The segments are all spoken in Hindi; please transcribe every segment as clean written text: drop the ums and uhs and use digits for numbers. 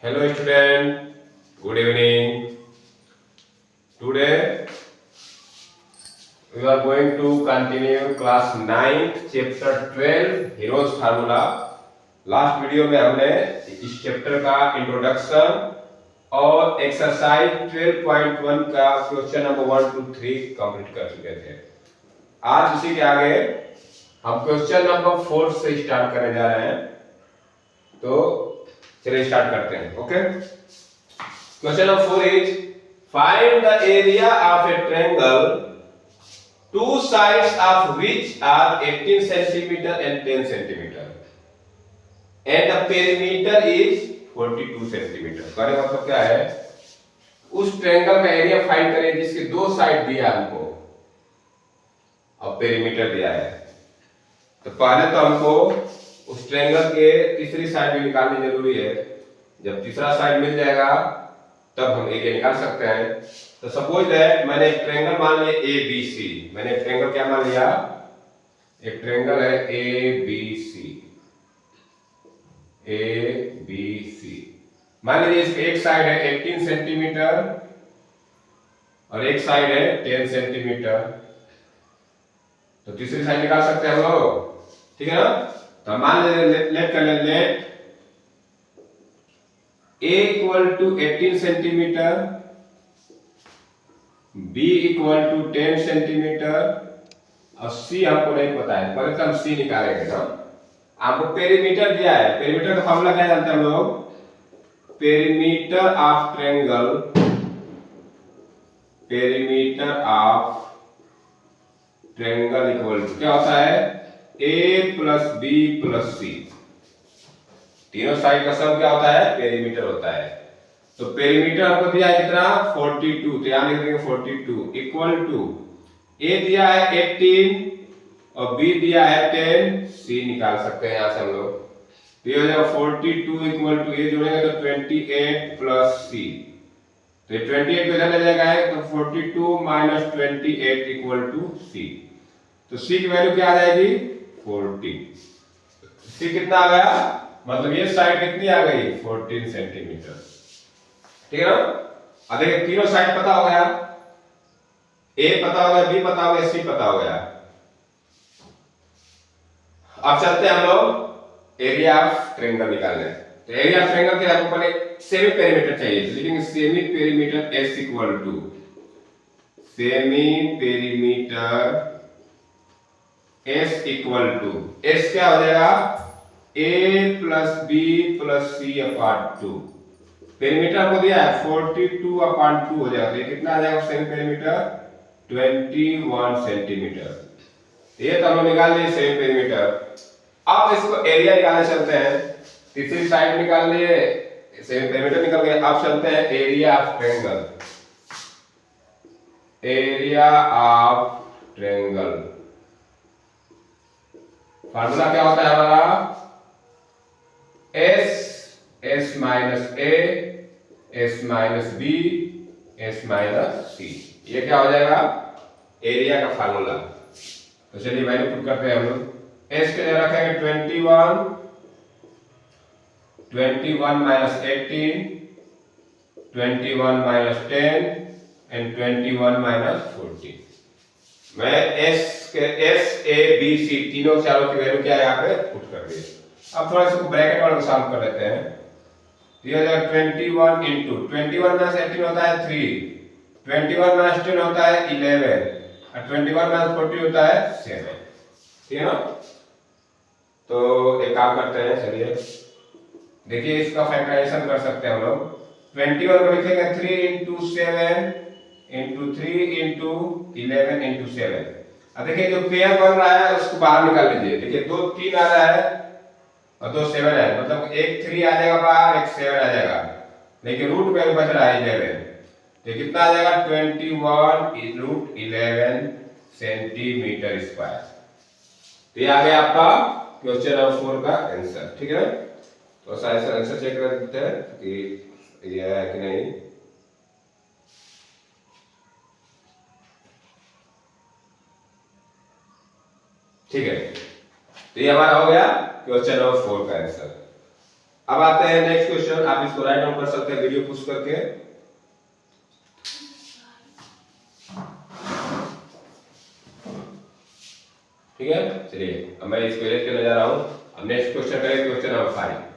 Hello student, good evening. Today we are going to continue class 9 chapter 12 heroes formula. Last video में हमने इस चैप्टर का इंट्रोडक्शन और एक्सरसाइज 12.1 का क्वेश्चन नंबर 1 to 3 कंप्लीट कर चुके थे। आज इसी के आगे हम क्वेश्चन नंबर 4 से स्टार्ट करने जा रहे हैं। तो चलिए स्टार्ट करते हैं। Okay, question number 4 is find the area of A triangle two sides of which are 18 centimeter and 10 centimeter and the perimeter is 42 centimeter। कहने का मतलब क्या है, उस ट्रायंगल का एरिया फाइंड करें जिसके दो साइड दिया हमको और पेरीमीटर दिया है। तो पहले तो हमको उस ट्रायंगल के तीसरी साइड भी निकालनी जरूरी है। जब तीसरा साइड मिल जाएगा तब हम एरिया निकाल सकते हैं। तो सपोज दैट मैंने एक ट्रायंगल मान लिया ए बी सी। मैंने एक ट्रायंगल क्या मान लिया, एक ट्रायंगल है A B C. A B C मान लीजिए इसकी एक साइड है 18 सेंटीमीटर और एक साइड है 10 सेंटीमीटर। तो तीसरी साइड निकाल सकते हैं हम लोग, ठीक है ना। तो मान लीजिए लेट कर ले, let A equal to 18 centimetre, B equal to 10 centimetre और C हमको नहीं पता है। पहले तो हम C निकालेंगे ना। आपको पेरीमीटर दिया है, पेरीमीटर का फॉर्मूला क्या जानते हैं हम लोग, perimeter of triangle, perimeter of triangle equal to क्या होता है, A plus B plus C. तीनों साइड का सम क्या होता है, पेरीमीटर होता है। तो पेरीमीटर हमको दिया है कितना, 42। तो यहां लिख देंगे 42 इक्वल टू ए दिया है 18 और बी दिया है 10, सी निकाल सकते हैं यहां से हम लोग। तो ये हो जाएगा 42 इक्वल टू ए जोड़ेंगे तो 28 प्लस सी। तो ये 28 को इधर ले जाएगा तो 42 माइनस 28 इक्वल टू सी। तो सी की वैल्यू क्या आ जाएगी, 40। सी कितना आ गया, मतलब ये साइड कितनी आ गई, 14 सेंटीमीटर, ठीक है ना। अब देखिए तीनों साइड पता हो गया, ए पता हो गया, बी पता हो गया, सी पता हो गया। अब चलते हैं हम लोग एरिया ऑफ ट्रायंगल निकालने। तो एरिया ऑफ ट्रायंगल के लिए हमको पहले सेमी पेरीमीटर चाहिए। तो लिखेंगे semi perimeter S equal to, semi perimeter S equal to, S क्या हो जाएगा, a plus B plus C upon 2। Perimeter आपको दिया है 42 अपॉन 2 हो जाएगा। ये कितना आ जाएगा सेमी पेरीमीटर, 21 सेंटीमीटर। ये तो हम निकाल लिए सेमी पेरीमीटर। अब इसको एरिया निकालने चलते हैं। तीसरी साइड निकाल लिए, सेमी पेरीमीटर निकल गया। अब चलते हैं area of triangle, area of triangle formula क्या होता है हमारा, S minus A, S minus B, S minus C. ये क्या हो जाएगा, एरिया का फार्मूला। तो चलिए वैल्यू पुट करते हैं हम लोग। एस के लिए रखेंगे 21 माइनस 18, 21 माइनस 10 एंड 21 माइनस 14। मैं एस ए बी सी तीनों चारों की वैल्यू क्या है यहाँ पे पुट कर दी। अब थोड़ा इसको ब्रैकेट वाला सॉल्व कर लेते हैं। ये हो जाएगा 21 इंटू 21 माइनस 18 होता है 3, 21 माइनस 10 होता है 11 और 21 माइनस 40 होता है 7, ठीक है ना। तो एक काम करते हैं, चलिए देखिए इसका फैक्टराइजेशन कर सकते हैं हम लोग। 21 को लिखेंगे 3 इंटू 7 इंटू 3 इंटू 11 इंटू 7। अब देखिए जो पेयर बन रहा है उसको बाहर निकाल लीजिए। देखिए 2 3 आ रहा है और 2 7 है, मतलब एक 3 आ जाएगा बाहर, एक 7 आ जाएगा, लेकिन रूट में बच रहा है 11। तो कितना आ जाएगा, 21 रूट 11 सेंटीमीटर स्क्वायर। तो ये आ गया आपका क्वेश्चन नंबर 4 का आंसर, ठीक है। तो सारे आंसर चेक कर देते हैं कि ये है कि नहीं। ठीक है, तो ये हमारा हो गया क्वेश्चन नंबर 4 का आंसर। अब आते हैं नेक्स्ट क्वेश्चन, आप इसको राइट डाउन कर सकते हैं वीडियो पुश करके। ठीक है, चलिए अब मैं इसको एरेज करने जा रहा हूं। अब नेक्स्ट क्वेश्चन करें, question number 5।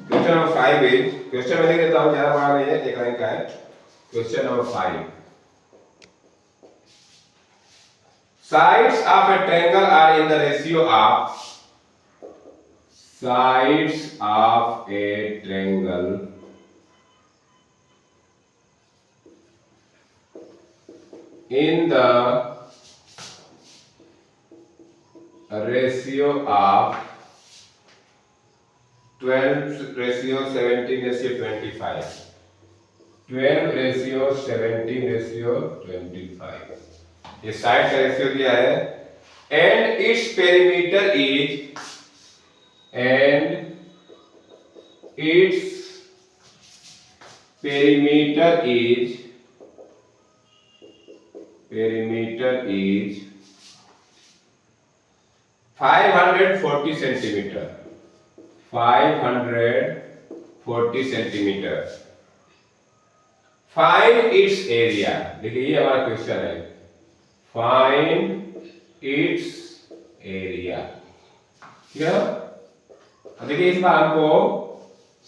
Question number 5 is, question मैं लिख देता हूं, ज्यादा बड़ा नहीं है, एक लाइन का है। Question number 5, sides of a triangle are in the ratio of, sides of a triangle in the ratio of 12:17:25, 12:17:25। ये साइड का रेशियो दिया है, and its perimeter is, and its perimeter is 540 centimetre, 540 centimetre. Find its area, देखिए ये हमारा क्वेश्चन है, फाइंड इट्स एरिया। ठीक है, देखिए इसमें हमको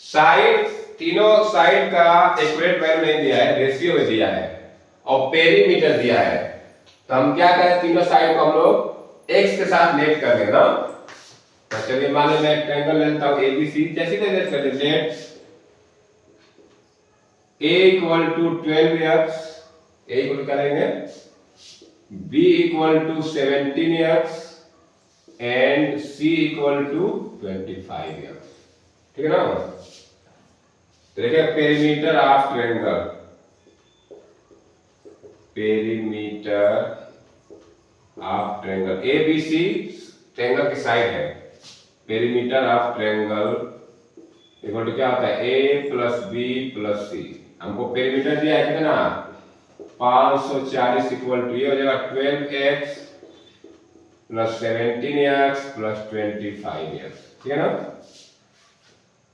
साइड, तीनों साइड का एक्यूरेट वैल्यू नहीं दिया है, रेशियो में दिया है और पेरीमीटर दिया है। तो हम क्या करें, तीनों साइड को हम लोग x के साथ लेट कर लेंगे ना। तो चलिए मान लीजिए मैं एक ट्रायंगल लेता हूं ABC, जैसे कि लेट कर लेते हैं, a equal to 12x, a equal करेंगे b equal to 17x and c equal to 25x। ठीक है ना। तो देखिए perimeter of triangle, perimeter of triangle, ABC triangle की साइड है, perimeter of triangle equal to क्या होता है, a plus b plus c। हमको पेरीमीटर दिया है कितना, 540 इक्वल टू, ये हो जाएगा 12x plus 17x plus 25x। ठीक है ना।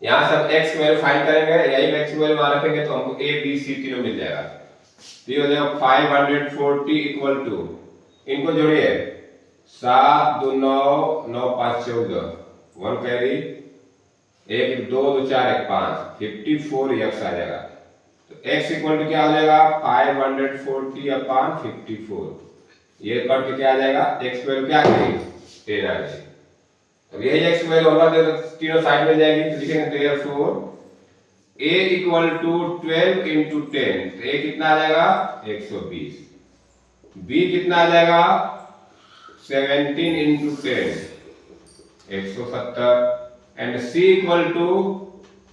यहां से हम x की वैल्यू फाइंड करेंगे, यही x की वैल्यू वहां रखेंगे तो हमको a b c तीनों मिल जाएगा। तो ये हो जाएगा 540 इक्वल टू, इनको जोड़िए, 7 2 9 9 5 14, 1 कैरी, 1 2 2 4 1 5, 54x आ जाएगा। तो x इक्वल टू क्या हो जाएगा, 540 अपॉन 54, ये करके क्या आ जाएगा, x वैल्यू क्या आ गई, 10 आ गई। अब यही x वैल्यू होगा तो तीनों साइड में जाएगी, तो लिखेंगे therefore a equal to 12 into 10, तो a कितना आ जाएगा, 120, b कितना आ जाएगा, 17 into 10, 170, and c equal to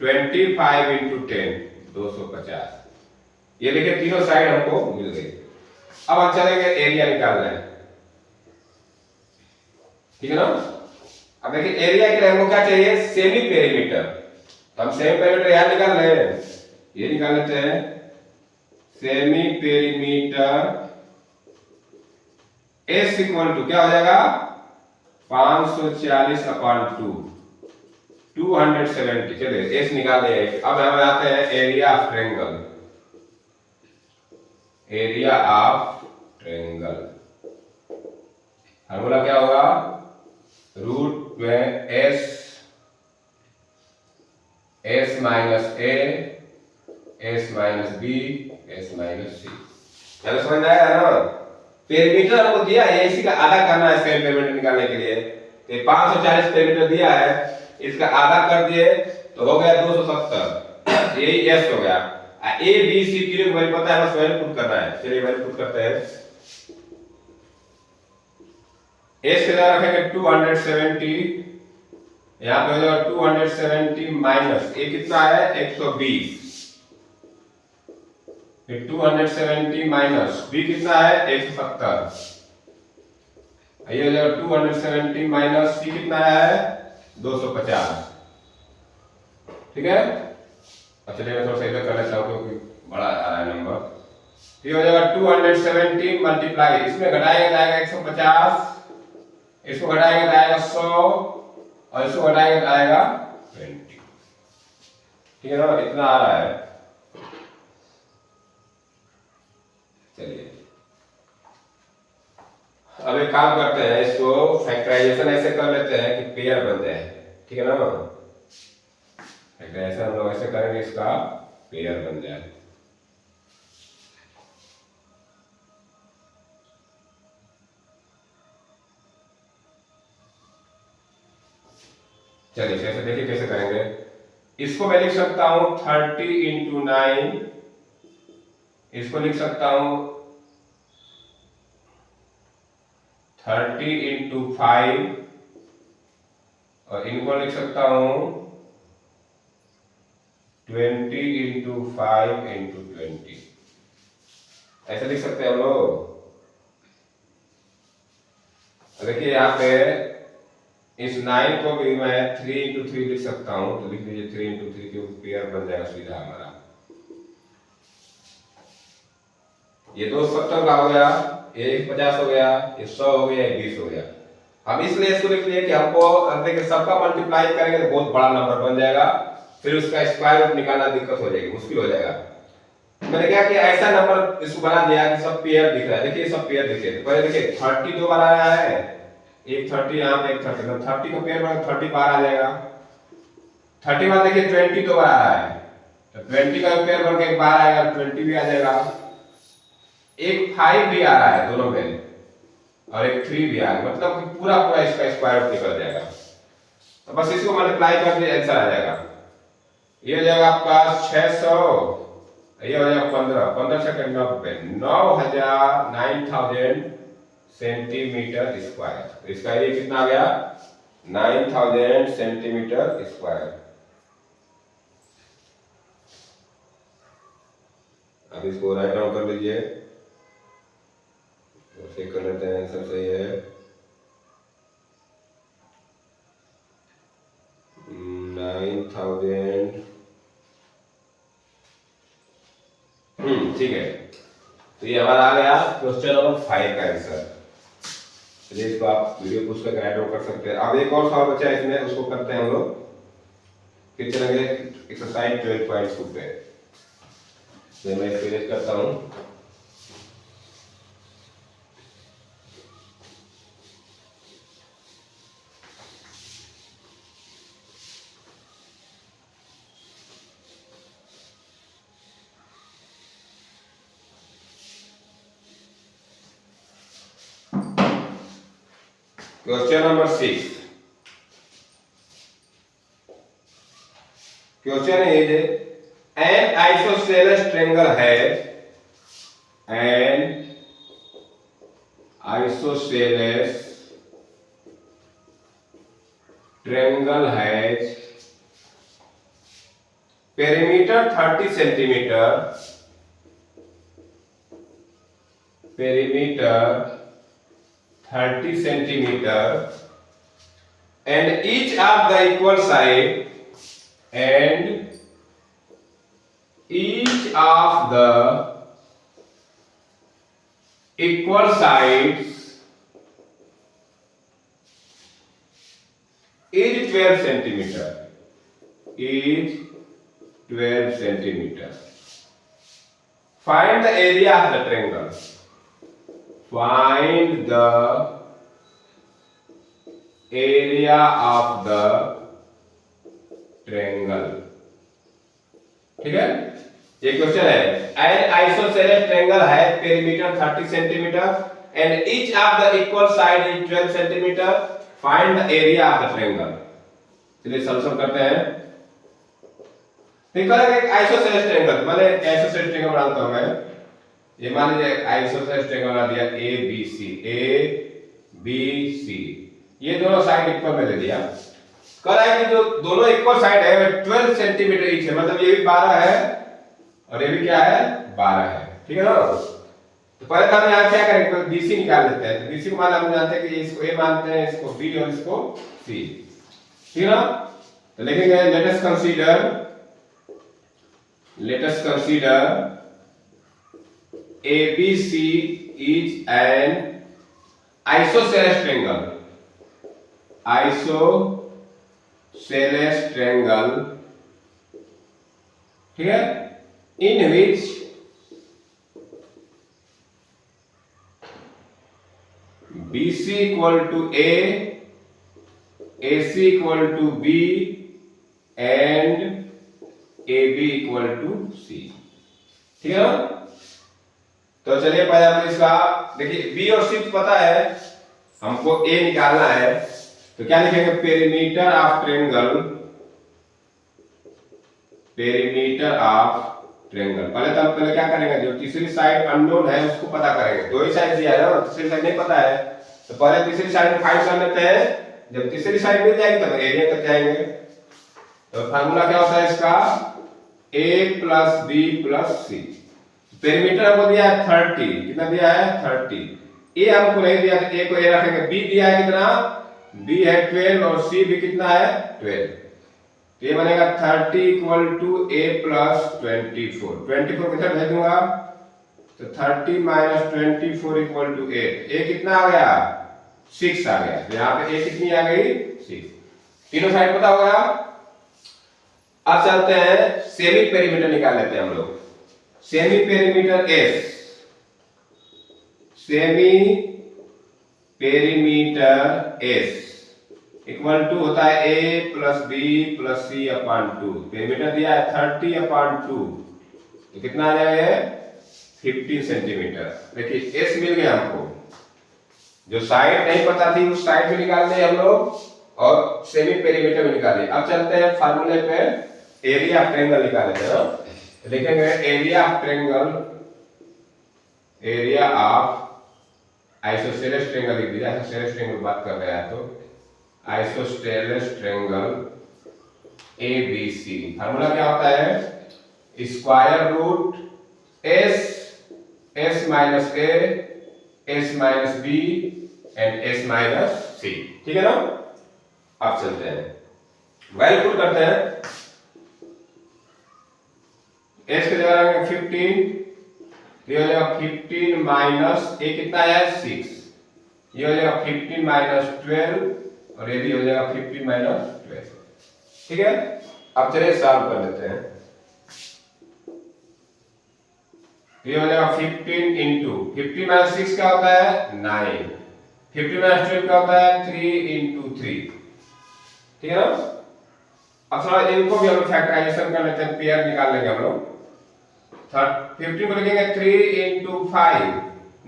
25 into 10, 250। ये देखिए तीनों साइड हमको मिल गई। अब हम चलेंगे एरिया निकालना है। ठीक है ना। अब देखिए एरिया के लिए हमको क्या चाहिए, सेमी पेरीमीटर। तो हम सेमी पेरीमीटर यहां निकाल रहे हैं, ये निकाल लेते हैं, semi perimeter S equal to क्या हो जाएगा, 540 अपॉन 2, 270। चलिए S निकाल लिया। अब हम आते हैं area of triangle, area of triangle formula क्या होगा, रूट में S minus A, S minus B, S minus C। चलो समझ में आया ना। पेरीमीटर हमको दिया है, इसी का आधा करना है सेम पेरीमीटर निकालने के लिए। तो 540 पेरीमीटर दिया है, इसका आधा कर दिए तो हो गया 270, यही S हो गया। A B C की वैल्यू पता है, बस वैल्यू पुट करना है। चलिए वैल्यू पुट करते हैं। S के जगह रखेंगे 270, यहाँ पे हो जाएगा 270 माइनस A कितना है, 120, फिर 270 माइनस B कितना है, 170, ये हो जाएगा 270 माइनस C कितना है, 250। ठीक है, अब चलिए मैं थोड़ा सा इधर कर लेता हूँ क्योंकि बड़ा आ रहा है नंबर। ये हो जाएगा 270 मल्टीप्लाई, इसमें घटाएगा जाएगा 150, इसको घटाएगा जाएगा 100 और इसको घटाएगा जाएगा 20। ठीक है ना, इतना आ रहा है। चलिए अब एक काम करते हैं, इसको फैक्टराइजेशन ऐसे कर लेते हैं कि पेयर बन जाए। ठीक है ना, फैक्टराइजेशन हम लोग ऐसे करेंगे इसका पेयर बन जाए। चलिए कैसे देखिए कैसे करेंगे। इसको मैं लिख सकता हूं 30 इंटू 9, इसको लिख सकता हूं 30 इंटू 5 और इनको लिख सकता हूं 20 इंटू 5 इंटू 20। ऐसे लिख सकते हैं हम लोग। देखिए यहाँ पे इस 9 को भी मैं 3 इंटू 3 लिख सकता हूं, तो लिख लीजिए 3 इंटू 3 के पेयर बन जाएगा सीधा हमारा। ये 270 का हो गया, ये 150 हो गया, ये 100 हो गया, ये 20 हो गया। अब इसलिए इसको लिख लिए कि हमको देखिए सबका मल्टीप्लाई करेंगे तो बहुत बड़ा नंबर बन जाएगा, फिर उसका स्क्वायर रूट निकालना दिक्कत हो जाएगी, मुश्किल हो जाएगा। मैंने क्या किया, ऐसा नंबर इसको बना दिया कि सब पेयर दिख रहा है। देखिए सब पेयर दिखे, तो पहले देखिए 30 दो बार आया है, एक 30 यहाँ पे, एक 30, तो 30 का पेयर बना 30 बार आ जाएगा। 30 बार देखिए 20 दो बार आ रहा है, तो 20 का पेयर बन के एक बार आएगा, 20 भी आ जाएगा। एक 5 भी आ रहा है दोनों में, और एक 3 भी आ गया, मतलब कि पूरा पूरा इसका स्क्वायर रूट निकल जाएगा। तो बस इसको मल्टीप्लाई कर दिए, आंसर आ जाएगा। ये हो जाएगा आपका 600, ये हो जाएगा 15 सेकंड 9000 सेंटीमीटर स्क्वायर। इसका एरिया कितना आ गया, 9000 सेंटीमीटर स्क्वायर। अब इसको राइट डाउन कर लीजिए, चेक कर लेते हैं आंसर सही है। 9000, ठीक है। तो ये हमारा आ गया क्वेश्चन नंबर 5 का आंसर। चलिए इसको आप वीडियो पुश करके राइट डाउन कर सकते हैं। अब एक और सवाल बचा है इसमें, उसको करते हैं हम लोग, फिर चलेंगे एक्सरसाइज 12.2 पे। तो मैं इसको रेज करता हूँ। Question number 6. Question is an isosceles triangle has an isosceles triangle has perimeter 30 centimeter, perimeter 30 centimeter, and each of the equal side, and each of the equal sides is 12 centimeter, is 12 centimeter. Find the area of the triangle. Find the area of the triangle. ठीक है, ये क्वेश्चन है। An isosceles triangle है perimeter 30 centimeter and each of the equal side is 12 centimeter. Find the area of the triangle. चलिए सॉल्यूशन करते हैं। ठीक है, एक आइसोसेलेस ट्रायंगल, माने आइसोसेलेस ट्रायंगल बनाता हूं मैं। ये मान लीजिए आइसोसेलेस ट्रायंगल बना दिया ए बी सी, ये दोनों साइड इक्वल में ले लिया। कह रहा है कि जो दोनों इक्वल साइड है 12 सेंटीमीटर ईच है, मतलब ये भी 12 है और ये भी क्या है 12 है। ठीक है ना, तो पहले हम यहां क्या करेंगे, बीसी निकाल लेते हैं। तो बीसी को मान हम जानते हैं कि इसको ए मानते हैं, इसको बी और इसको सी। ठीक है ना। तो लिखेंगे let us consider ABC is an isosceles triangle, ठीक है, in which BC equal to A, AC equal to B and AB equal to C, ठीक है ना। तो चलिए पहले हम इसका देखिए B और C पता है, हमको A निकालना है, तो क्या लिखेंगे पेरीमीटर ऑफ ट्रायंगल, पहले क्या करेंगे, जो तीसरी साइड अननोन है उसको पता करेंगे, दो ही साइड दिया है ना, तीसरी साइड नहीं पता है, तो पहले तीसरी साइड फाइंड कर लेते हैं, जब तीसरी साइड मिल जाएगी तब एरिया तक जाएंगे। तो फार्मूला क्या होता है इसका, A plus B plus C। Perimeter हमको दिया है 30, कितना दिया है 30, A हमको नहीं दिया तो A को A रखेंगे, B दिया है कितना, B है 12 और C भी कितना है 12, तो ये बनेगा 30 इक्वल टू A प्लस 24, 24 कितना भेज दूंगा, तो 30 माइनस 24 इक्वल टू 8, A कितना आ गया 6 आ गया, तो यहाँ पे A कितनी आ गई 6, तीनों साइड पता होगा। अब चलते हैं सेमी पेरीमीटर निकाल लेते हैं हम लोग, semi perimeter S equal to होता है A plus B plus C upon 2, perimeter दिया है 30 अपॉन 2, तो कितना आ जाएगा 15 सेंटीमीटर। देखिए S मिल गया हमको, जो साइड नहीं पता थी उस साइड में निकाल दिए हम लोग और सेमी पेरीमीटर में निकाल दिए। अब चलते हैं फार्मूले पे, एरिया ऑफ ट्रायंगल निकाल लेते हैं, लिखेंगे एरिया ऑफ आइसोसेलेस ट्रायंगल लिख दिया, आइसोसेलेस ट्रायंगल बात कर रहे हैं तो आइसोसेलेस ट्रायंगल ABC, फार्मूला क्या होता है, square root S minus A, S minus B and S minus C, ठीक है ना। अब चलते हैं वैल्यू पुट करते हैं, S की जगह रखेंगे 15, ये हो जाएगा 15 माइनस A कितना है 6, ये हो जाएगा 15 माइनस 12 और ये भी हो जाएगा 15 माइनस 12, ठीक है। अब चलिए सॉल्व कर लेते हैं, ये हो जाएगा 15 इंटू 15 माइनस 6 क्या होता है 9, 15 माइनस 12 क्या होता है 3 इंटू 3, ठीक है ना। अब थोड़ा इनको भी हम लोग फैक्टराइजेशन कर लेते हैं, पेयर निकाल लेंगे हम लोग, 15 को लिखेंगे 3 इंटू 5,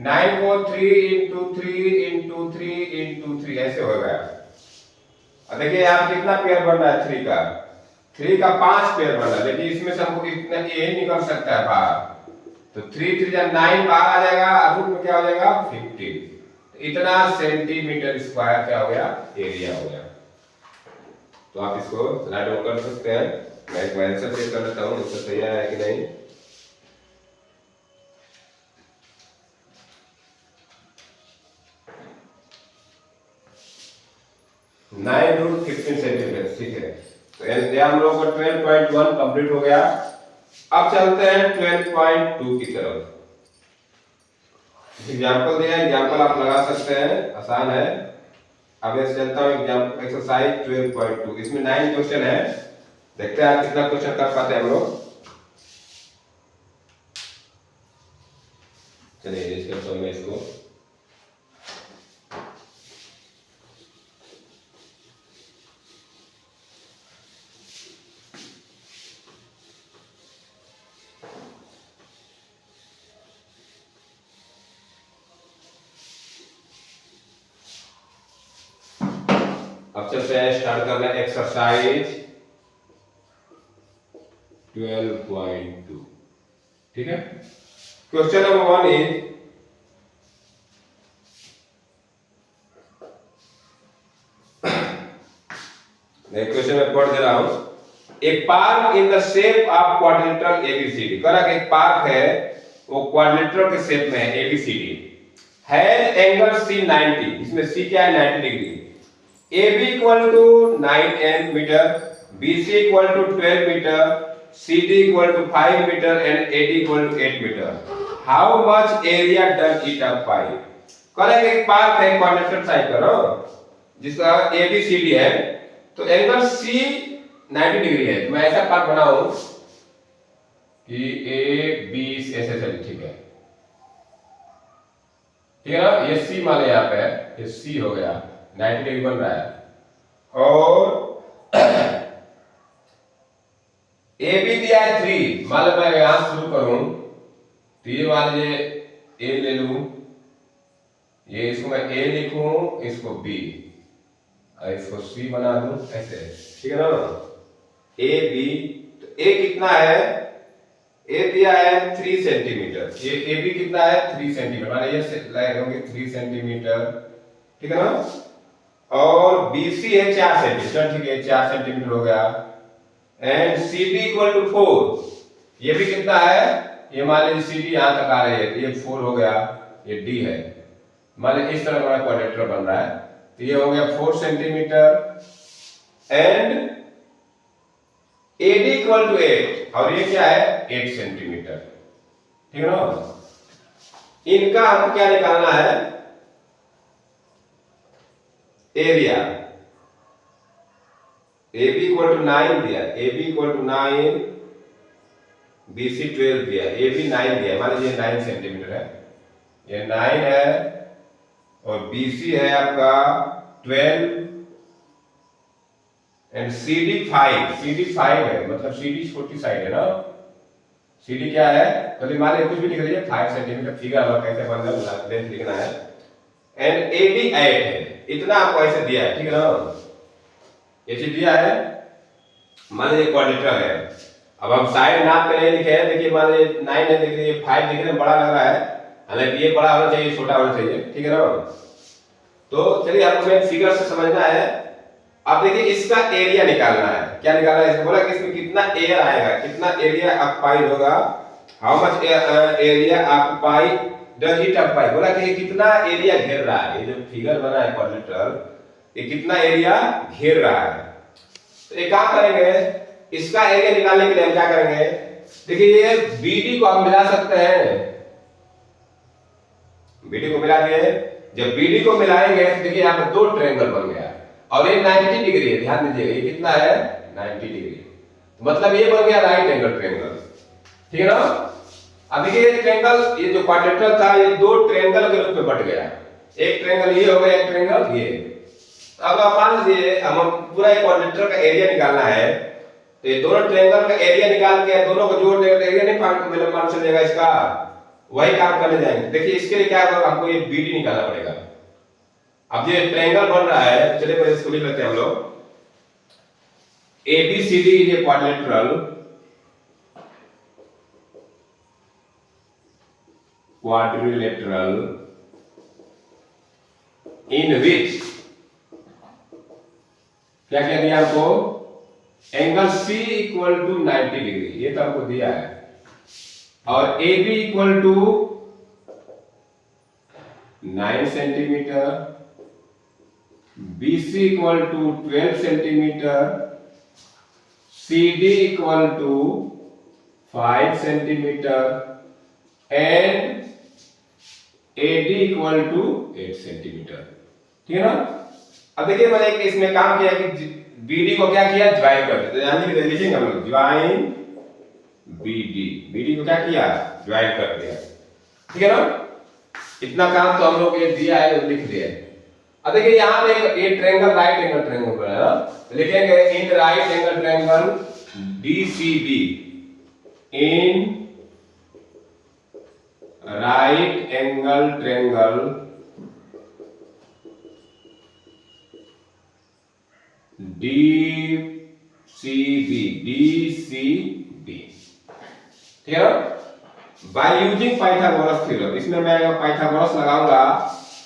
9 को 3 इंटू 3 इंटू 3 इंटू 3 ऐसे हो गया। अब देखिए यहाँ कितना पेयर बन रहा है 3 का, 3 का 5 पेयर बन रहा है, लेकिन इसमें से हमको इतना ये निकल सकता है बाहर, तो 3 3 जा 9 बाहर आ जाएगा, रूट में क्या हो जाएगा 15, तो इतना सेंटीमीटर स्क्वायर क्या हो गया एरिया हो गया। तो आप इसको राइट डाउन कर सकते हैं, मैं एक आंसर चेक कर लेता हूँ इसका सही है कि नहीं। 9√15 सेंटीमीटर, ठीक है। तो ये हम लोग का 12.1 कंप्लीट हो गया। अब चलते हैं 12.2 की तरफ। एग्जांपल दिया, एग्जांपल आप लगा सकते हैं, आसान है। अब मैं चलता हूं एग्जांपल एक्सरसाइज 12.2, इसमें 9 क्वेश्चन है, देखते हैं आप कितना क्वेश्चन कर पाते हैं हम लोग। चलिए इसको मैं इसको अब चलते हैं स्टार्ट करना है एक्सरसाइज 12.2, ठीक है। क्वेश्चन नंबर 1 इज मैं क्वेश्चन में पढ़ दे रहा हूं। एक park in the shape of quadrilateral ABCD, कह रहा है एक पार्क है वो क्वाड्रिलेटरल के शेप में है एबीसीडी, हैज एंगल सी 90, इसमें सी क्या है 90 degree. AB equal to 9 metre, BC equal to 12 metre, CD equal to 5 metre and AD equal to 8 metre. How much area does it occupy? करेंगे एक पार्क है, क्वाड्रेटिक साइन करो जिसका ABCD है, तो एंगल C 90 डिग्री है। मैं ऐसा पार्क बनाऊं कि AB ऐसे चले, ठीक है, ठीक है ना। ये C माने यहाँ पे, ये C हो गया, 90 डिग्री बन रहा है। और AB दिया है 3, मान लो मैं यहां शुरू करूं तो ये मान लीजिए A ले लूं, ये इसको मैं A लिखूं, इसको B और इसको C बना दूं ऐसे, ठीक है ना। AB, तो A कितना है? A दिया है 3 सेंटीमीटर, ये AB कितना है? 3 सेंटीमीटर, माने ये लाइन होगी 3 सेंटीमीटर, ठीक है ना। और BC है 4 सेंटीमीटर, ठीक है, 4 सेंटीमीटर हो गया। एंड CD इक्वल टू 4, ये भी कितना है? ये मान लीजिए CD यहां तक आ रही है, ये 4 हो गया, ये D है, मान लीजिए इस तरह हमारा क्वाड्रेटर बन रहा है, तो ये हो गया 4 centimetre. And AD equal to 8, और ये क्या है? 8 सेंटीमीटर, ठीक है ना। इनका हमको क्या निकालना है? एरिया। AB इक्वल टू 9 दिया, AB इक्वल टू 9, BC 12 दिया, AB 9 दिया, मान लीजिए 9 सेंटीमीटर है, ये 9 है, और BC है आपका 12 एंड CD 5, CD 5 है, मतलब CD छोटी साइड है ना। CD क्या है? तो मान लीजिए कुछ भी लिख लीजिए, 5 सेंटीमीटर, फिगर हमारा कैसे बन रहा है लेंथ लिखना है। एंड AD 8 है, इतना आपको ऐसे दिया है, ठीक है ना। ये चीज दिया है, मान लीजिए क्वाड्रेटर है। अब हम साइड नाप के नहीं लिखे हैं, देखिए मान लीजिए 9 है, देखिए 5 दिखने में बड़ा लग रहा है, हालांकि ये बड़ा होना चाहिए, छोटा होना चाहिए, ठीक है ना। तो चलिए आपको मेन फिगर से समझना है। अब देखिए इसका एरिया निकालना है। क्या निकालना है? इसमें बोला कि इसमें कितना एयर आएगा, कितना एरिया ऑक्युपाइड होगा, how much area occupied does it occupy, बोला कि कितना एरिया घेर रहा है। ये जो फिगर बना है क्वाड्रेटर, ये कितना एरिया घेर रहा है। तो एक काम करेंगे, इसका एरिया निकालने के लिए हम क्या करेंगे, देखिए ये BD को हम मिला सकते हैं, BD को मिला दिए। जब BD को मिलाएंगे तो देखिए यहाँ पे 2 ट्रायंगल बन गया, और ये 90 डिग्री है, ध्यान दीजिएगा, ये कितना है? 90 डिग्री, तो मतलब ये बन गया राइट एंगल ट्रायंगल, ठीक है ना। अब देखिए ये ट्रायंगल, ये जो क्वाड्रेटर था, ये 2 ट्रायंगल के रूप में बट गया, एक ट्रायंगल ये हो गया, एक ट्रायंगल ये। अब आप मान लीजिए हम पूरा क्वाड्रेटर का एरिया निकालना है, तो ये दोनों ट्रायंगल का एरिया निकाल के दोनों को जोड़ देंगे तो एरिया नहीं मालूम चल जाएगा इसका, वही काम करने जाएंगे। देखिए इसके लिए क्या होगा, हमको ये BD निकालना पड़ेगा। अब ये ट्रायंगल बन रहा है, चलिए पहले इसको लिख लेते हैं हम लोग। ABCD is a quadrilateral in which क्या क्या दिया हमको? Angle C equal to 90 degree, ये तो हमको दिया है, और AB equal to 9 centimetre, BC equal to 12 centimetre, CD equal to 5 centimetre and AD equal to 8 centimetre, ठीक है ना। अब देखिए मैंने एक इसमें काम किया कि BD को क्या किया, ज्वाइन कर दिया, यानी कि लिखेंगे हम लोग ज्वाइन BD को क्या किया, ज्वाइन कर दिया, ठीक है ना। इतना काम तो हम लोग ये दिया है, लिख दिया। अब देखिए यहाँ पे ये ट्रायंगल राइट एंगल ट्रायंगल बना है ना, लिखेंगे in right angle triangle DCB, in right angle triangle DCB, ठीक है ना। बाय यूजिंग पाइथागोरस थ्योरम, इसमें मैं पाइथागोरस लगाऊंगा।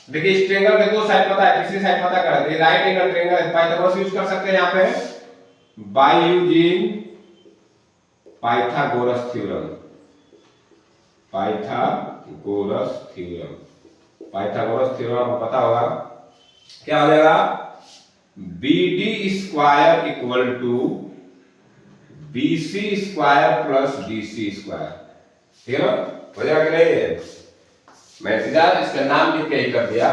देखिए इस ट्रायंगल के 2 साइड पता है, तीसरी साइड पता कर, राइट एंगल ट्रायंगल है, पाइथागोरस यूज कर सकते हैं यहाँ पे by using Pythagoras theorem. Pythagoras theorem आपको पता होगा, क्या हो जाएगा, B D square equal to B C square plus D C square. ठीक है ना, हो जाएगा कि नहीं है? मैं सीधा इसका नाम लिख के ही कर दिया।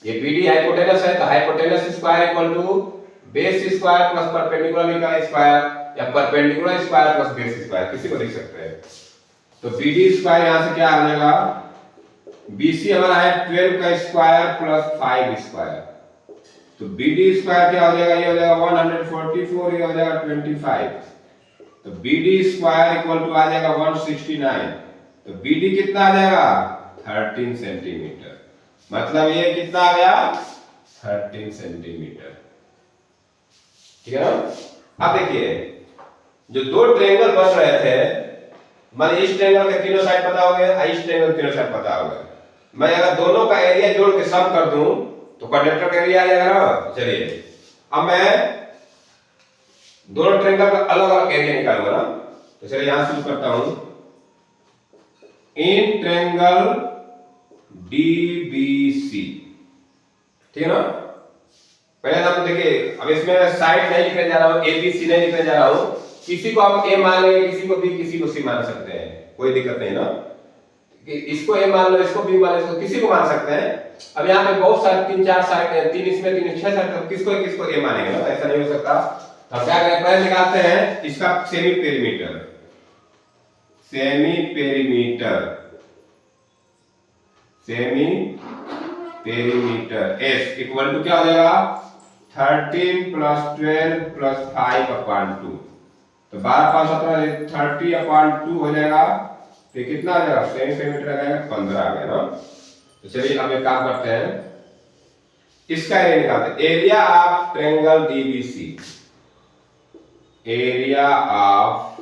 ये बी डी हाइपोटेनस है तो hypotenuse square equal to base square plus perpendicular का स्क्वायर या perpendicular square plus base square, किसी को लिख सकते हैं। तो बी डी स्क्वायर यहां से क्या आ जाएगा, बीसी हमारा है 12 का स्क्वायर प्लस 5 स्क्वायर, तो बी डी स्क्वायर क्या हो जाएगा, ये हो जाएगा 144, ये हो जाएगा 25, तो B D square equal to आ जाएगा 169, तो बी डी कितना आ जाएगा 13 सेंटीमीटर। मतलब ये कितना आ गया 13 सेंटीमीटर। ठीक है ना। अब देखिए जो दो ट्रायंगल बन रहे थे, मान इस ट्रायंगल के तीनों साइड पता हो गए, इस ट्रायंगल के तीनों साइड पता हो गए, मैं अगर दोनों का एरिया जोड़ के सम कर दूं तो क्वाड्रेटर का एरिया आ जाएगा ना। चलिए अब मैं दोनों ट्रायंगल का अलग अलग एरिया निकालूंगा ना, तो चलिए यहां शुरू करता हूं। इन ट्रायंगल डीबीसी, ठीक है ना। पहले हम देखिए, अब इसमें साइड नहीं लिखने जा रहा हूं, एबीसी नहीं लिखने जा रहा हूं, किसी को आप ए मान लेंगे, किसी को बी, किसी को सी मान सकते हैं, कोई दिक्कत नहीं ना। इसको ए मान लो, इसको बी मान लो, इसको किसी को मान सकते हैं। अब यहाँ पे बहुत सारे 3-4 साइड है, 3 इसमें 3 6 साइड, तो किसको ए मानेंगे ना, ऐसा नहीं हो सकता। अब क्या करें, पहले निकालते हैं इसका semi perimeter. Semi perimeter, semi perimeter S equal to क्या हो जाएगा 13 प्लस 12 प्लस 5/2, तो 12 5 30/2 हो जाएगा, तो कितना आ जाएगा सेमी पेरीमीटर आ जाएगा 15 आ गया ना। तो चलिए अब एक काम करते हैं, इसका एरिया निकालते हैं। Area of triangle DBC, area of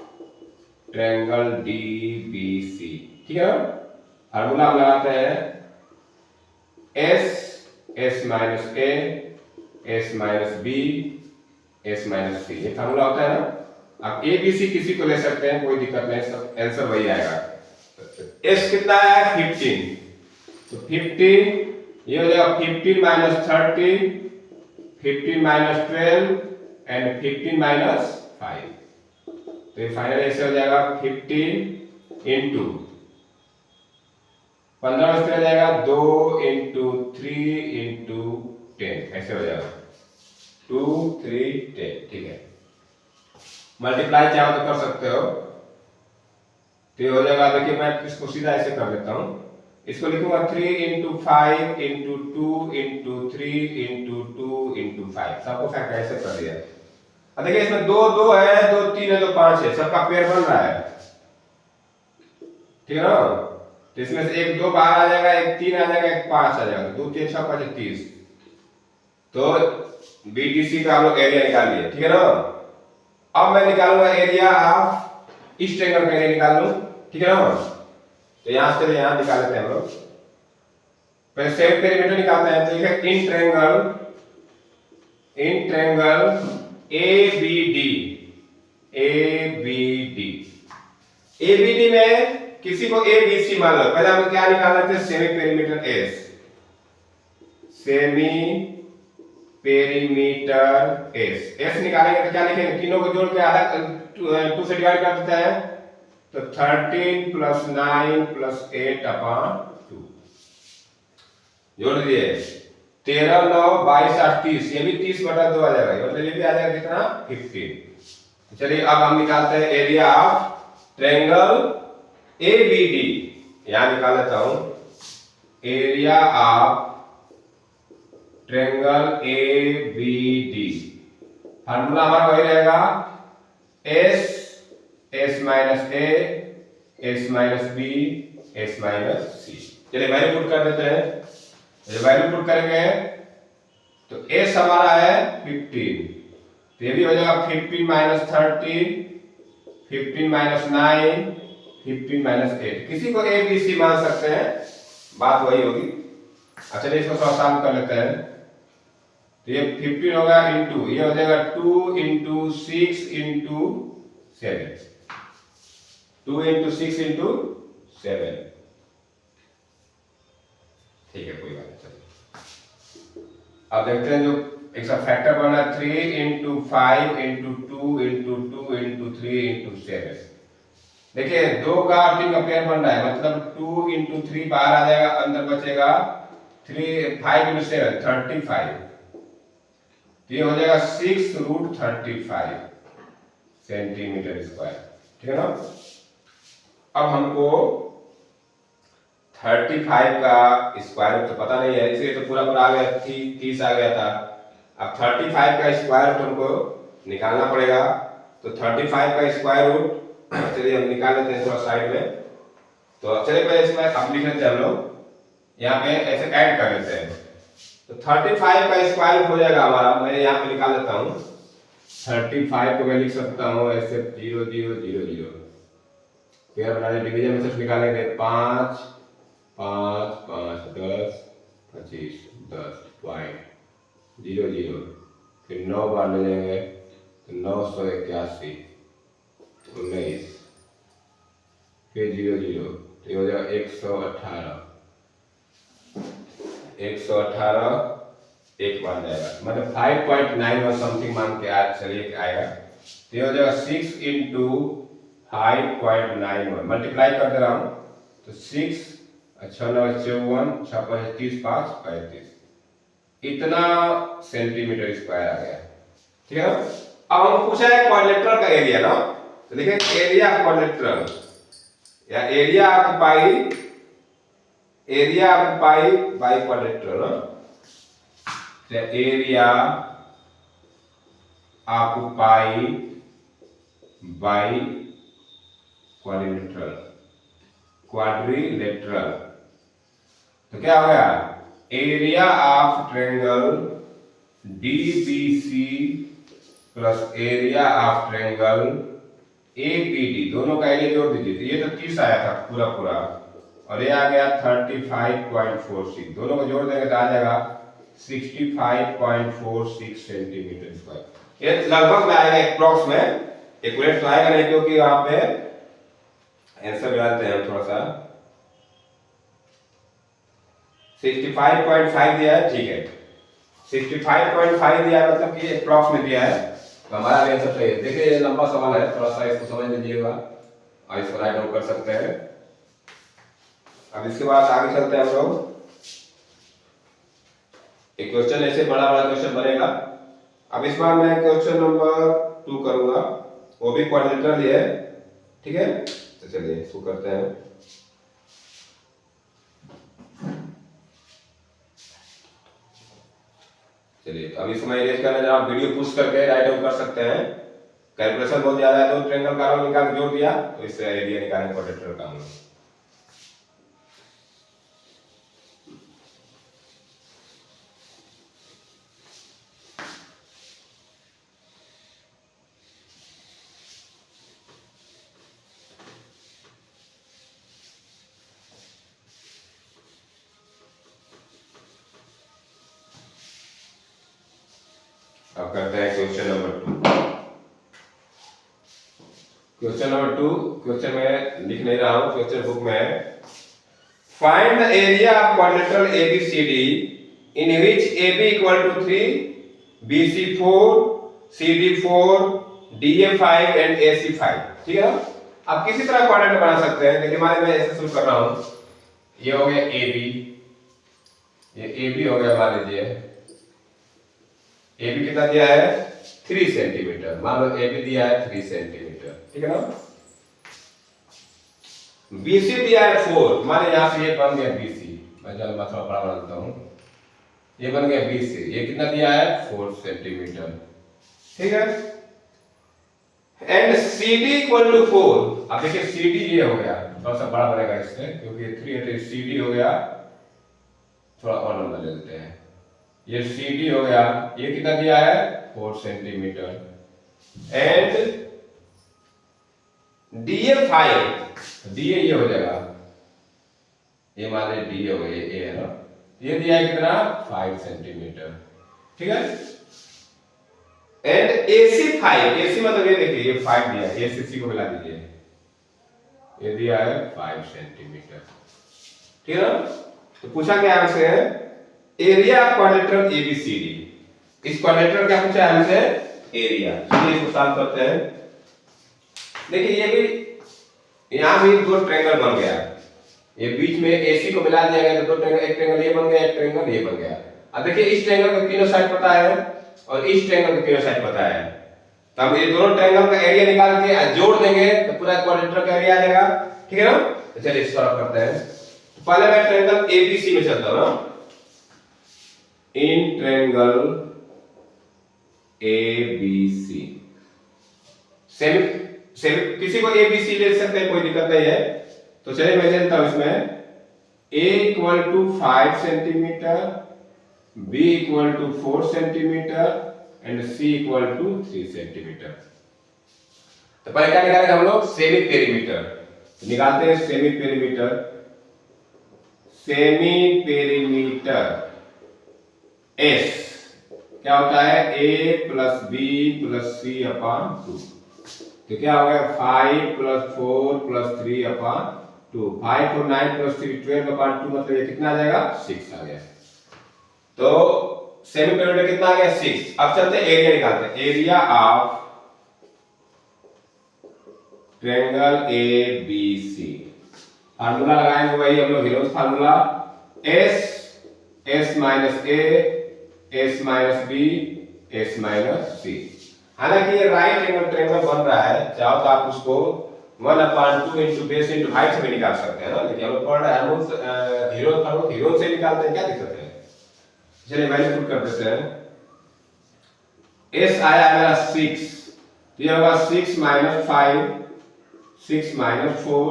triangle DBC, ठीक है ना। फार्मूला हम लगाते हैं S minus A, S minus B, S minus C, ये फार्मूला होता है ना। अब ए बी सी किसी को ले सकते हैं, कोई दिक्कत नहीं, सब आंसर वही आएगा। एस कितना है 15, तो 15 ये हो जाएगा 15 माइनस 30, 15 माइनस 12 एंड 15 माइनस 5, तो ये फाइनल ऐसे हो जाएगा 15 इंटू 15 में कितना जाएगा 2 इंटू 3 इंटू 10, ऐसे हो जाएगा 2 3 10, ठीक है। मल्टीप्लाई चाहो तो कर सकते हो, तो ये हो जाएगा। देखिए मैं इसको सीधा ऐसे कर लेता हूं, इसको लिखूंगा 3 into 5 into 2 into 3 into 2 into 5, सबको फैक्टर ऐसे कर दिया। अब देखिए इसमें 2 2 है, 2 3 है, 2 5 है, सबका पेयर बन रहा है, ठीक है ना। तो इसमें से एक 2 बाहर आ जाएगा, एक 3 आ जाएगा, एक 5 आ जाएगा, 2 3 6 5 30, तो बीडीसी का हम लोग एरिया निकाल लिए, ठीक है ना। अब मैं निकालूंगा एरिया ऑफ इस ट्रायंगल का एरिया निकाल लूं, ठीक है ना। तो यहां से यहां निकाल लेते हैं हम लोग, पहले सेम पेरीमीटर निकालते हैं। तो लिखा in triangle ABD, ABD, ABD में किसी को ए बी सी मान लो। पहले हम क्या निकाल लेते हैं semi perimeter S, semi perimeter S, S निकालेंगे तो क्या लिखेंगे, तीनों को जोड़ के आधा 2 से डिवाइड कर देते हैं, तो 13 प्लस 9 प्लस 8/2 जोड़ दिए, 13 9 22 8 30, ये भी 30/2 आ जाएगा, मतलब ये भी आ जाएगा कितना 15। चलिए अब हम निकालते हैं एरिया ऑफ ट्रायंगल एबीडी, यहां निकाल लेता हूं area of triangle ABD. Formula हमारा वही रहेगा S minus A, S minus B, S minus C. चलिए वैल्यू पुट कर देते हैं, जब वैल्यू पुट करेंगे तो एस हमारा है 15, तो ये भी हो जाएगा 15 माइनस 30, 15 माइनस 9, 15 माइनस 8, किसी को ए बी सी मान सकते हैं, बात वही होगी। अच्छा इसको थोड़ा आसान कर लेते हैं, तो ये 15 होगा इंटू, ये हो जाएगा 2 इंटू 6 इंटू 7, 2 इंटू 6 इंटू 7, ठीक है कोई बात नहीं। अब देखते हैं जो इसका फैक्टर बना 3 into 5 into 2 into 2 into 3 into 7। देखिए 2 का और 3 का पेयर बन रहा है, मतलब 2 इंटू 3 बाहर आ जाएगा, अंदर बचेगा 5 इंटू 7 35। तो ये हो जाएगा 6√35 सेंटीमीटर स्क्वायर। ठीक है ना। अब हमको 35 का स्क्वायर तो पता नहीं है, इसलिए तो पूरा पूरा आ गया 30 आ गया था। अब 35 का स्क्वायर रूट हमको निकालना पड़ेगा। तो 35 का स्क्वायर रूट चलिए हम निकाल लेते हैं थोड़ा साइड में। तो चलिए पहले इसमें अब लिख लेते हैं हम लोग, यहाँ पे ऐसे ऐड कर लेते हैं। तो 35 का स्क्वायर रूट हो जाएगा हमारा, मैं यहाँ पे निकाल लेता हूँ। 35 को मैं लिख सकता हूँ ऐसे 0 0 0 0। पेयर बनाने डिवीजन में सिर्फ निकालेंगे 5 5 5 10 25 10 पॉइंट 0 0, फिर 9 बार ले जाएंगे तो 981 19, फिर 0 0, तो ये हो जाएगा 118 एक बार जाएगा, मतलब 5.91 समथिंग मान के आज चलिए आएगा। तो ये हो जाएगा 6 इंटू 5.91 मल्टीप्लाई कर दे रहा हूँ। तो 6 अच्छा 9 54 56 30 5 35 इतना सेंटीमीटर स्क्वायर आ गया। ठीक है। अब हम पूछा है क्वाड्रिलेटरल का एरिया ना, तो देखिए एरिया ऑफ क्वाड्रिलेटरल या area occupy by quadrilateral, area occupy by quadrilateral. तो क्या हो गया, area of triangle DBC plus area of triangle APD, दोनों का एरिया जोड़ दीजिए। तो ये तो 30 आया था पूरा पूरा, और ये आ गया 35.46, दोनों को जोड़ देंगे तो आ जाएगा 65.46 सेंटीमीटर स्क्वायर। ये लगभग में आएगा, एप्रोक्स में, एक्यूरेट तो आएगा नहीं क्योंकि वहां पे आंसर मिलाते हैं थोड़ा सा। 65.5 दिया है, ठीक है 65.5 दिया है, मतलब कि एप्रोक्स में दिया है, तो हमारा आंसर सही है। देखिए ये लंबा सवाल है, थोड़ा सा इसको समझ लीजिएगा और इसको राइट डाउन कर सकते हैं। अब इसके बाद आगे चलते हैं हम लोग। एक क्वेश्चन ऐसे बड़ा बड़ा क्वेश्चन बनेगा। अब इस बार मैं क्वेश्चन नंबर 2 करूंगा, वो भी क्वाड्रिलेटरल ही है। ठीक है, तो चलिए इसको करते हैं। चलिए अब इस समय इरेज करना, आप वीडियो पुश करके राइट डाउन कर सकते हैं। कैलकुलेशन बहुत ज्यादा है, तो ट्रायंगल का निकाल के जोड़ दिया, तो इससे एरिया निकालने क्वाड्रिलेटरल का हम लोग। अब करते हैं question number 2। Question number 2, question में लिख नहीं रहा हूं, क्वेश्चन बुक में है। Find the area of quadrilateral ABCD in which AB equal to 3, BC 4, CD 4, DA 5 and AC 5। ठीक है ना। आप किसी तरह क्वाड्रेंट बना सकते हैं, लेकिन मैं ऐसे शुरू कर रहा हूं। ये हो गया AB, ये AB हो गया, मान लीजिए AB कितना दिया है 3 सेंटीमीटर, मान लो AB दिया है 3 सेंटीमीटर। ठीक है ना। BC दिया है 4, मान यहां से ये बन गया BC, मैं चलो मैं थोड़ा बड़ा बनाता हूं, ये बन गया BC, ये कितना दिया है 4 सेंटीमीटर। ठीक है। एंड CD इक्वल टू 4, अब देखिए CD ये हो गया, थोड़ा सा बड़ा बनेगा इससे क्योंकि ये 3 है, तो CD हो गया, थोड़ा और नंबर ले लेते हैं, ये CD हो गया, ये कितना दिया है 4 सेंटीमीटर। एंड DA 5, DA ये हो जाएगा, ये मान लीजिए DA हो गया, ये है ना, ये दिया है कितना 5 सेंटीमीटर। ठीक है। एंड AC 5, AC मतलब ये देखिए ये 5 दिया है, ACC को मिला दीजिए, ये दिया है 5 सेंटीमीटर। ठीक है ना। तो पूछा क्या हमसे है एरिया ऑफ क्वाड्रिलेटरल ABCD, इस क्वाड्रेटर क्या पूछा है हमसे? एरिया। चलिए इसको सॉल्व करते हैं। देखिए ये भी यहाँ भी दो ट्रायंगल बन गया, ये बीच में AC को मिला दिया गया तो दो ट्रायंगल, एक ट्रायंगल ये बन गया, एक ट्रायंगल ये बन गया। अब देखिए इस ट्रायंगल का तीनों साइड पता है और इस ट्रायंगल का तीनों साइड पता है, तो हम ये दोनों ट्रायंगल का एरिया निकाल के जोड़ देंगे तो पूरा क्वाड्रेटर का एरिया आ जाएगा। ठीक है ना? तो चलिए सॉल्व करते हैं। तो पहले मैं ट्रायंगल ABC में चलता हूं ना। इन ट्रायंगल ABC सेमी किसी को ABC ले सकते हैं, कोई दिक्कत नहीं है। तो चलिए मैं लेता हूं इसमें A = 5 centimetre, B = 4 centimetre and C = 3 centimetre. तो पहले क्या निकालेंगे हम लोग? Semi perimeter. निकालते हैं semi perimeter. Semi perimeter S क्या होता है? A + B + C/2। तो क्या हो गया? 5 + 4 + 3/2। 5 और 9 + 3 12/2, मतलब ये कितना आ जाएगा? 6 आ गया। तो सेमी पेरीमीटर कितना आ गया? 6। अब चलते हैं एरिया निकालते हैं। Area of triangle ABC। Formula लगाएंगे वही हम लोग heroes formula, S S - A S - B S - C। हालांकि ये राइट एंगल ट्रायंगल बन रहा है, चाहो तो आप उसको 1/2 into बेस into हाइट से भी निकाल सकते हैं ना, लेकिन हम लोग पढ़ रहे हैं हीरोज से निकालते हैं, क्या दिक्कत है? चलिए वैल्यू पुट कर देते हैं। S आया मेरा 6, तो ये होगा 6 - 5 6 - 4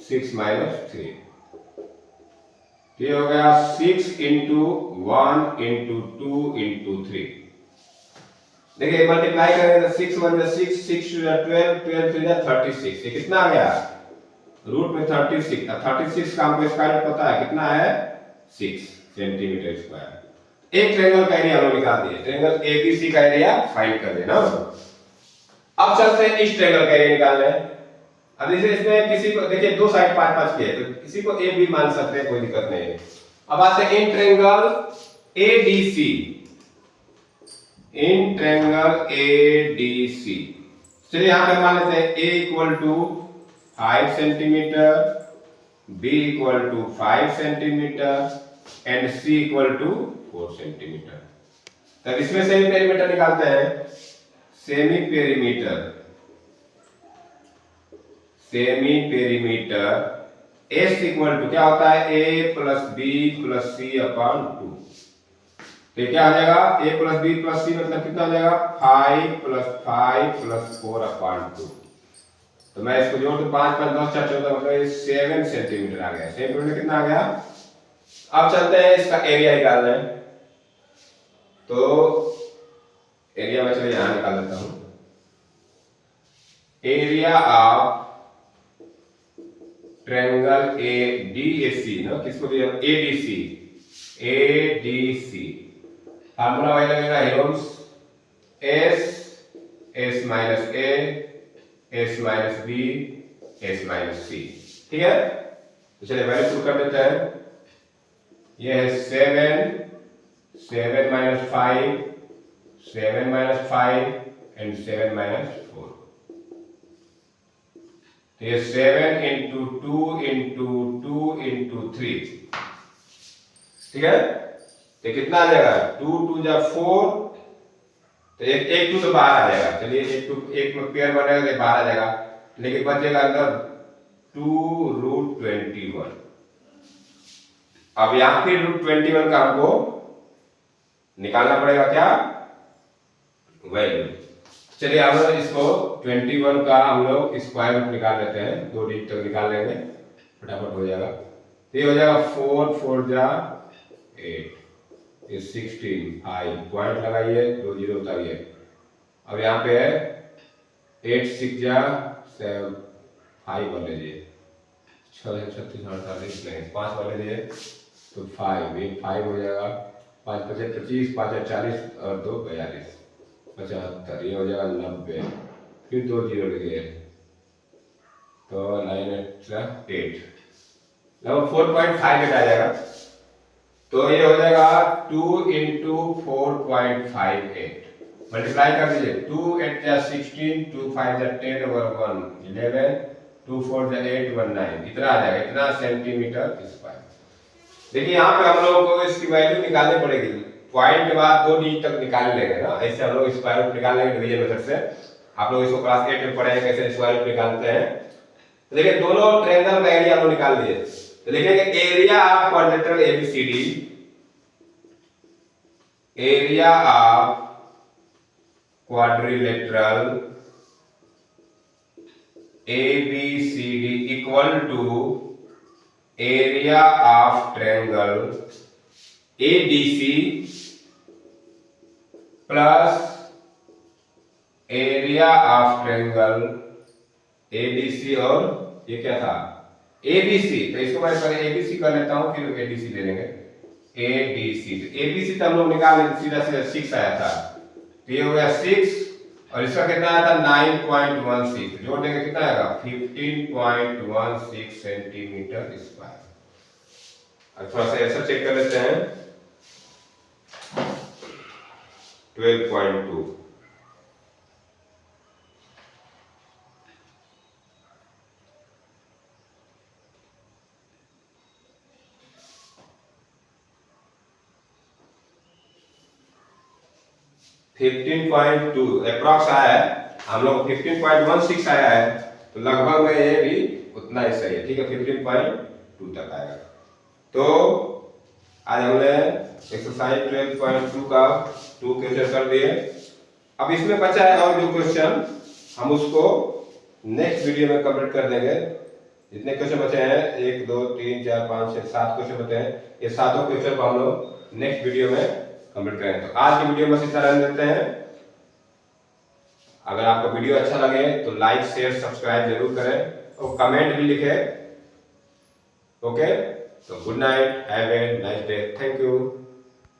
6 - 3। ये हो गया 6 into 1 into 2 into 3। देखिए मल्टीप्लाई करेंगे तो 6 1 जा 6 6 2 जा 12 12 3 जा 36। ये कितना आ गया? रूट में 36। 36 का हमको स्क्वायर रूट पता है कितना है? 6 सेंटीमीटर स्क्वायर। एक ट्रायंगल का एरिया हम लोग निकाल दिए। ट्रायंगल ABC का एरिया फाइंड कर लेना। अब चलते हैं इस ट्रायंगल का एरिया निकालने। अब जैसे इसमें किसी को देखिए दो साइड 5 5 की है, तो किसी को A भी मान सकते हैं, कोई दिक्कत नहीं है। अब आते हैं in triangle ADC। In triangle ADC चलिए यहां पे मान लेते हैं A = 5 centimetre, B = 5 centimetre and C = 4 centimetre. तब इसमें सेमी पेरीमीटर निकालते हैं। सेमी पेरीमीटर S = क्या होता है? A + B + C/2। तो क्या आ जाएगा? A + B + C मतलब कितना आ जाएगा? 5 + 5 + 4/2। तो मैं इसको जोड़ दूं 5 5 10 4 14, मतलब 7 सेंटीमीटर आ गया। सेमी पेरीमीटर कितना आ गया? अब चलते हैं इसका एरिया निकालने। तो एरिया में चलिए यहां निकाल देता हूं। एरिया ऑफ ट्रायंगल ADC ना, किसको दिया? ADC फार्मूला वही लगेगा heroes, S S - A S - B S - C। ठीक है? तो चलिए वैल्यू पुट कर देते हैं। ये है 7 7 - 5 7 - 5 एंड 7 - 4। तो ये 7 into 2 into 2 into 3। ठीक है? तो कितना आ जाएगा? 2 2 जा 4, तो एक 2 तो बाहर आ जाएगा। चलिए एक में पेयर बनेगा तो बाहर आ जाएगा, लेकिन बचेगा अंदर 2√21। अब यहाँ पे √21 का हमको निकालना पड़ेगा क्या? वैल्यू। चलिए अब इसको 21 का हम लोग स्क्वायर रूट निकाल लेते हैं। 2 डिजिट तक निकाल लेंगे, फटाफट हो जाएगा। तो ये हो जाएगा 4 4 जा 8, ये 16 5 पॉइंट लगाइए, 2 जीरो उतारिए। अब यहाँ पे है 8 6 जा 7 5 वाले लीजिए, 6 36 48 नहीं 5 वाले लीजिए, तो 5 ये 5 हो जाएगा। 5 5 25 5 40 और 2 42 75, ये हो जाएगा 90। फिर 2 जीरो लगे तो 9 8 लगभग 4.58 आ जाएगा। तो ये हो जाएगा 2 इंटू 4.58 मल्टीप्लाई कर दीजिए। 2 8 जा 16, 2 5 जा 10 over 1 11, 2 4 जा 8 1 9 इतना आ जाएगा, इतना सेंटीमीटर स्क्वायर। देखिए यहाँ पे हम लोगों को इसकी वैल्यू निकालनी पड़ेगी, पॉइंट के बाद 2 डिजिट तक निकाल लेंगे ना, ऐसे हम लोग स्क्वायर रूट निकाल लेंगे डिवीजन मेथड से। आप लोग इसको क्लास 8 में पढ़े हैं कैसे स्क्वायर रूट निकालते हैं। तो देखिए दोनों ट्रायंगल का एरिया हम लोग निकाल दिए। तो लिखेंगे area of quadrilateral ABCD, area of quadrilateral ABCD equal to area of triangle ADC plus area of triangle ADC और ये क्या था ABC। तो इसको मैं पहले ABC कर लेता हूं फिर ADC ले लेंगे। ADC तो ABC तो हम लोग निकाल लेंगे, सीधा सीधा 6 आया था, तो ये हो गया 6 और इसका कितना आया था 9.16, जोड़ देंगे कितना आएगा 15.16 सेंटीमीटर स्क्वायर। अब थोड़ा सा ऐसा चेक कर लेते हैं 12.2 15.2 अप्रॉक्स आया है, हम लोग 15.16 आया है, तो लगभग में ये भी उतना ही सही है, ठीक है 15.2 तक आएगा। तो आज हमने एक्सरसाइज 12.2 का 2 क्वेश्चन कर दिए। अब इसमें बचा है और जो क्वेश्चन हम उसको नेक्स्ट वीडियो में कंप्लीट कर देंगे। जितने क्वेश्चन बचे हैं 1 2 3 4 5 6 7 क्वेश्चन बचे हैं, ये सातों क्वेश्चन को हम लोग नेक्स्ट वीडियो में कंप्लीट करें। तो आज की वीडियो में इतना रहने देते हैं। अगर आपको वीडियो अच्छा लगे तो लाइक शेयर सब्सक्राइब जरूर करें और कमेंट भी लिखें। ओके, तो good night, have a nice day, thank you.